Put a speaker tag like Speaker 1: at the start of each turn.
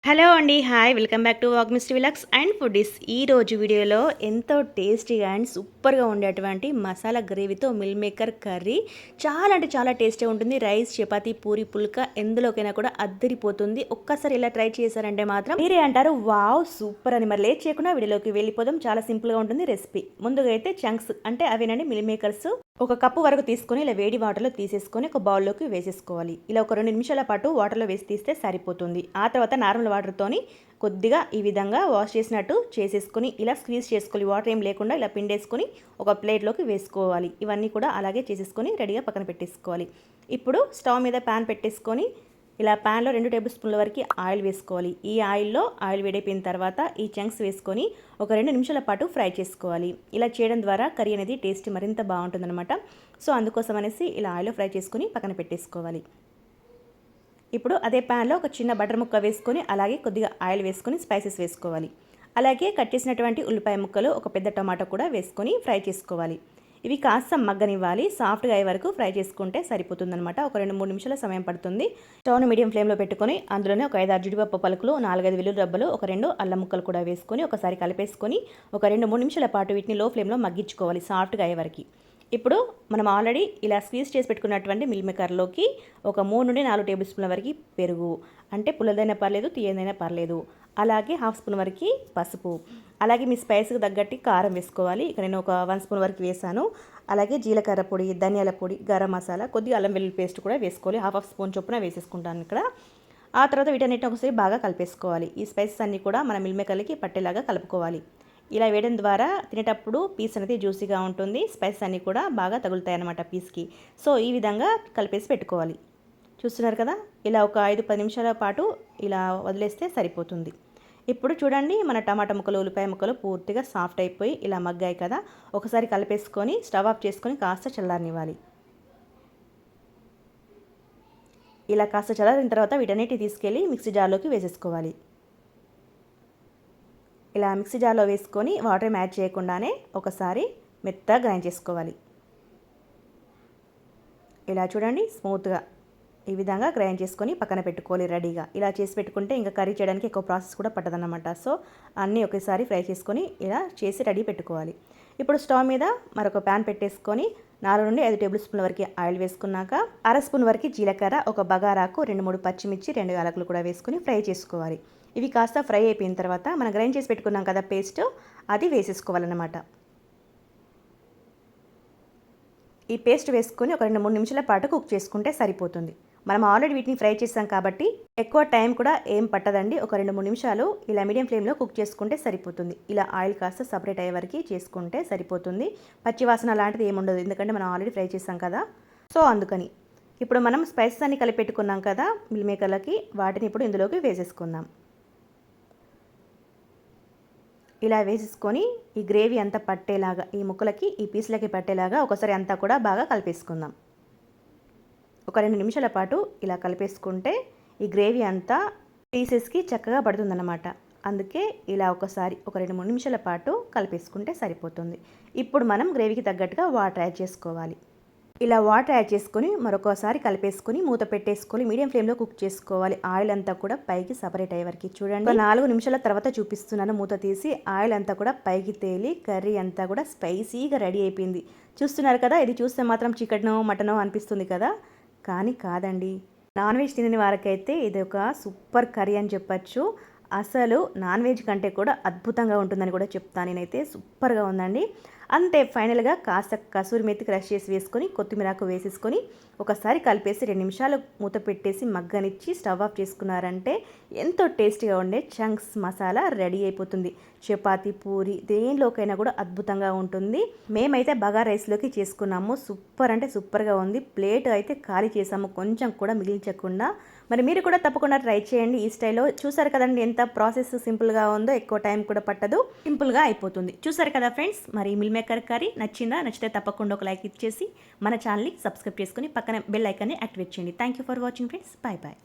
Speaker 1: Hello అండి. Hi. Welcome back to walk mister విలాక్స్ and foodies. ఈరోజు వీడియోలో ఎంతో టేస్టీగా అండ్ సూపర్గా ఉండేటువంటి మసాలా గ్రేవీతో మిల్ మేకర్ కర్రీ చాలా అంటే చాలా టేస్టీగా ఉంటుంది. రైస్, చపాతీ, పూరి, పుల్కా ఎందులోకైనా కూడా అద్దరిపోతుంది. ఒక్కసారి ఇలా ట్రై చేశారంటే మాత్రం మీరే అంటారు వావ్ సూపర్ అని. మరి లేట్ చేయకుండా వీడియోలోకి వెళ్ళిపోదాం. చాలా సింపుల్గా ఉంటుంది రెసిపీ. ముందుగా అయితే చంక్స్ అంటే అవేనండి మిల్ మేకర్స్ ఒక కప్పు వరకు తీసుకొని ఇలా వేడి వాటర్లో తీసేసుకొని ఒక బౌల్లోకి వేసేసుకోవాలి. ఇలా ఒక 2 నిమిషాల పాటు వాటర్లో వేసి తీస్తే సరిపోతుంది. ఆ తర్వాత నార్మల్ వాటర్తోని కొద్దిగా ఈ విధంగా వాష్ చేసినట్టు చేసేసుకొని ఇలా స్క్వీజ్ చేసుకోవాలి. వాటర్ ఏం లేకుండా ఇలా పిండేసుకొని ఒక ప్లేట్లోకి వేసుకోవాలి. ఇవన్నీ కూడా అలాగే చేసేసుకొని రెడీగా పక్కన పెట్టేసుకోవాలి. ఇప్పుడు స్టవ్ మీద ప్యాన్ పెట్టేసుకొని ఇలా ప్యాన్లో 2 టేబుల్ స్పూన్ల వరకు ఆయిల్ వేసుకోవాలి. ఈ ఆయిల్లో ఆయిల్ వేడైపోయిన తర్వాత ఈ చంక్స్ వేసుకొని ఒక 2 నిమిషాల పాటు ఫ్రై చేసుకోవాలి. ఇలా చేయడం ద్వారా కర్రీ అనేది టేస్ట్ మరింత బాగుంటుందన్నమాట. సో అందుకోసం అనేసి ఇలా ఆయిల్లో ఫ్రై చేసుకొని పక్కన పెట్టేసుకోవాలి. ఇప్పుడు అదే ప్యాన్లో ఒక చిన్న బటర్ ముక్క వేసుకొని అలాగే కొద్దిగా ఆయిల్ వేసుకొని స్పైసెస్ వేసుకోవాలి. అలాగే కట్ చేసినటువంటి ఉల్లిపాయ ముక్కలు ఒక పెద్ద టమాటో కూడా వేసుకొని ఫ్రై చేసుకోవాలి. ఇవి కాస్త మగ్గనివ్వాలి. సాఫ్ట్గా అయ్యే వరకు ఫ్రై చేసుకుంటే సరిపోతుందనమాట. ఒక 2-3 నిమిషాల సమయం పడుతుంది. స్టవ్ను మీడియం ఫ్లేమ్లో పెట్టుకొని అందులోనే ఒక 5-6 జీడిపప్పు పలుకులు, 4-5 వెల్లుల్లి రబ్బలు, ఒక 2 అల్లం ముక్కలు కూడా వేసుకొని ఒకసారి కలిపేసుకొని ఒక 2-3 నిమిషాల పాటు వీటిని లో ఫ్లేమ్లో మగ్గించుకోవాలి సాఫ్ట్గా అయ్యే వరకు. ఇప్పుడు మనం ఆల్రెడీ ఇలా స్క్వీజ్ చేసి పెట్టుకున్నటువంటి మిల్ మేకర్లోకి ఒక 3-4 టేబుల్ స్పూన్ల వరకు పెరుగు, అంటే పుల్లదైనా పర్లేదు తీయదైనా పర్లేదు, అలాగే 1/2 స్పూన్ వరకు పసుపు, అలాగే మీ స్పైస్కి తగ్గట్టు కారం వేసుకోవాలి. ఇక్కడ నేను ఒక 1 స్పూన్ వరకు వేసాను. అలాగే జీలకర్ర పొడి, ధనియాల పొడి, గరం మసాలా, కొద్దిగా అల్లం వెల్లుల్లి పేస్ట్ కూడా వేసుకోవాలి. 1/2 స్పూన్ చొప్పున వేసేసుకుంటాను ఇక్కడ. ఆ తర్వాత వీటన్నిటిని ఒకసారి బాగా కలిపేసుకోవాలి. ఈ స్పైసెస్ అన్నీ కూడా మన మిల్ మేకర్లకి పట్టేలాగా కలుపుకోవాలి. ఇలా వేయడం ద్వారా తినేటప్పుడు పీస్ అనేది జ్యూసీగా ఉంటుంది. స్పైసెస్ అన్నీ కూడా బాగా తగులుతాయి అన్నమాట పీస్కి. సో ఈ విధంగా కలిపేసి పెట్టుకోవాలి. చూస్తున్నారు కదా, ఇలా ఒక 5-10 నిమిషాల పాటు ఇలా వదిలేస్తే సరిపోతుంది. ఇప్పుడు చూడండి మన టమాటా ముక్కలు, ఉల్లిపాయ ముక్కలు పూర్తిగా సాఫ్ట్ అయిపోయి ఇలా మగ్గాయి కదా. ఒకసారి కలిపేసుకొని స్టవ్ ఆఫ్ చేసుకొని కాస్త చల్లారనివ్వాలి. ఇలా కాస్త చల్లారిన తర్వాత వీటన్నిటి తీసుకెళ్ళి మిక్సీ జార్లోకి వేసేసుకోవాలి. ఇలా మిక్సీ జార్లో వేసుకొని వాటర్ యాడ్ చేయకుండానే ఒకసారి మెత్తగా గ్రైండ్ చేసుకోవాలి. ఇలా చూడండి స్మూత్గా ఈ విధంగా గ్రైండ్ చేసుకొని పక్కన పెట్టుకోవాలి రెడీగా. ఇలా చేసి పెట్టుకుంటే ఇంకా కర్రీ చేయడానికి ఎక్కువ ప్రాసెస్ కూడా పట్టదన్నమాట. సో అన్నీ ఒకేసారి ఫ్రై చేసుకొని ఇలా చేసి రెడీ పెట్టుకోవాలి. ఇప్పుడు స్టవ్ మీద మరొక ప్యాన్ పెట్టేసుకొని 4-5 టేబుల్ స్పూన్ల వరకు ఆయిల్ వేసుకున్నాక 1/2 స్పూన్ వరకు జీలకర్ర, ఒక బగారాకు 2-3 పచ్చిమిర్చి, 2 యాలకులు కూడా వేసుకొని ఫ్రై చేసుకోవాలి. ఇవి కాస్త ఫ్రై అయిపోయిన తర్వాత మనం గ్రైండ్ చేసి పెట్టుకున్నాం కదా పేస్ట్, అది వేసేసుకోవాలన్నమాట. ఈ పేస్ట్ వేసుకొని ఒక 2-3 నిమిషాల పాటు కుక్ చేసుకుంటే సరిపోతుంది. మనం ఆల్రెడీ వీటిని ఫ్రై చేసాం కాబట్టి ఎక్కువ టైం కూడా ఏం పట్టదండి. ఒక 2-3 నిమిషాలు ఇలా మీడియం ఫ్లేమ్లో కుక్ చేసుకుంటే సరిపోతుంది. ఇలా ఆయిల్ కాస్త సపరేట్ అయ్యే వరకు చేసుకుంటే సరిపోతుంది. పచ్చివాసన లాంటిది ఏముండదు, ఎందుకంటే మనం ఆల్రెడీ ఫ్రై చేసాం కదా. సో అందుకని ఇప్పుడు మనం స్పైసెస్ అన్ని కలిపి పెట్టుకున్నాం కదా మిల్ మేకర్లకి, వాటిని ఇప్పుడు ఇందులోకి వేసేసుకుందాం. ఇలా వేసేసుకొని ఈ గ్రేవీ అంతా పట్టేలాగా, ఈ ముక్కలకి ఈ పీసులకి పట్టేలాగా ఒకసారి అంతా కూడా బాగా కలిపేసుకుందాం. ఒక 2 నిమిషాల పాటు ఇలా కలిపేసుకుంటే ఈ గ్రేవీ అంతా పీసెస్కి చక్కగా పడుతుందన్నమాట. అందుకే ఇలా ఒకసారి ఒక 2-3 నిమిషాల పాటు కలిపేసుకుంటే సరిపోతుంది. ఇప్పుడు మనం గ్రేవీకి తగ్గట్టుగా వాటర్ యాడ్ చేసుకోవాలి. ఇలా వాటర్ యాడ్ చేసుకొని మరొకసారి కలిపేసుకొని మూత పెట్టేసుకొని మీడియం ఫ్లేమ్లో కుక్ చేసుకోవాలి. ఆయిల్ అంతా కూడా పైకి సపరేట్ అయ్యే వరకు. చూడండి 4 నిమిషాల తర్వాత చూపిస్తున్నాను. మూత తీసి ఆయిల్ అంతా కూడా పైకి తేలి కర్రీ అంతా కూడా స్పైసీగా రెడీ అయిపోయింది. చూస్తున్నారు కదా, ఇది చూస్తే మాత్రం చికెనో మటనో అనిపిస్తుంది కదా, కానీ కాదండి. నాన్ వెజ్ తినని వారికైతే ఇది ఒక సూపర్ కర్రీ అని చెప్పచ్చు. అసలు నాన్ వెజ్ కంటే కూడా అద్భుతంగా ఉంటుందని కూడా చెప్తాను నేనైతే. సూపర్గా ఉందండి. అంతే, ఫైనల్గా కాస్త కసూరి మెత్తి క్రష్ చేసి వేసుకొని కొత్తిమీరకు వేసేసుకొని ఒకసారి కలిపేసి 2 నిమిషాలు మూత పెట్టేసి మగ్గనిచ్చి స్టవ్ ఆఫ్ చేసుకున్నారంటే ఎంతో టేస్టీగా ఉండే చంక్స్ మసాలా రెడీ అయిపోతుంది. చపాతీ, పూరి దేనిలోకైనా కూడా అద్భుతంగా ఉంటుంది. మేమైతే బగారా రైస్లోకి చేసుకున్నాము. సూపర్ అంటే సూపర్గా ఉంది. ప్లేట్ అయితే ఖాళీ చేసాము, కొంచెం కూడా మిగిల్చకుండా. మరి మీరు కూడా తప్పకుండా ట్రై చేయండి ఈ స్టైల్లో. చూసారు కదండి ఎంత ప్రాసెస్ సింపుల్గా ఉందో, ఎక్కువ టైం కూడా పట్టదు, సింపుల్గా అయిపోతుంది. చూసారు కదా ఫ్రెండ్స్, మరి మిల్ మేకర్ కర్రీ నచ్చిందా? నచ్చితే తప్పకుండా ఒక లైక్ ఇచ్చేసి మన ఛానల్ని సబ్స్క్రైబ్ చేసుకుని పక్కన బెల్ ఐకాన్ని యాక్టివేట్ చేయండి. Thank you for watching friends. Bye bye.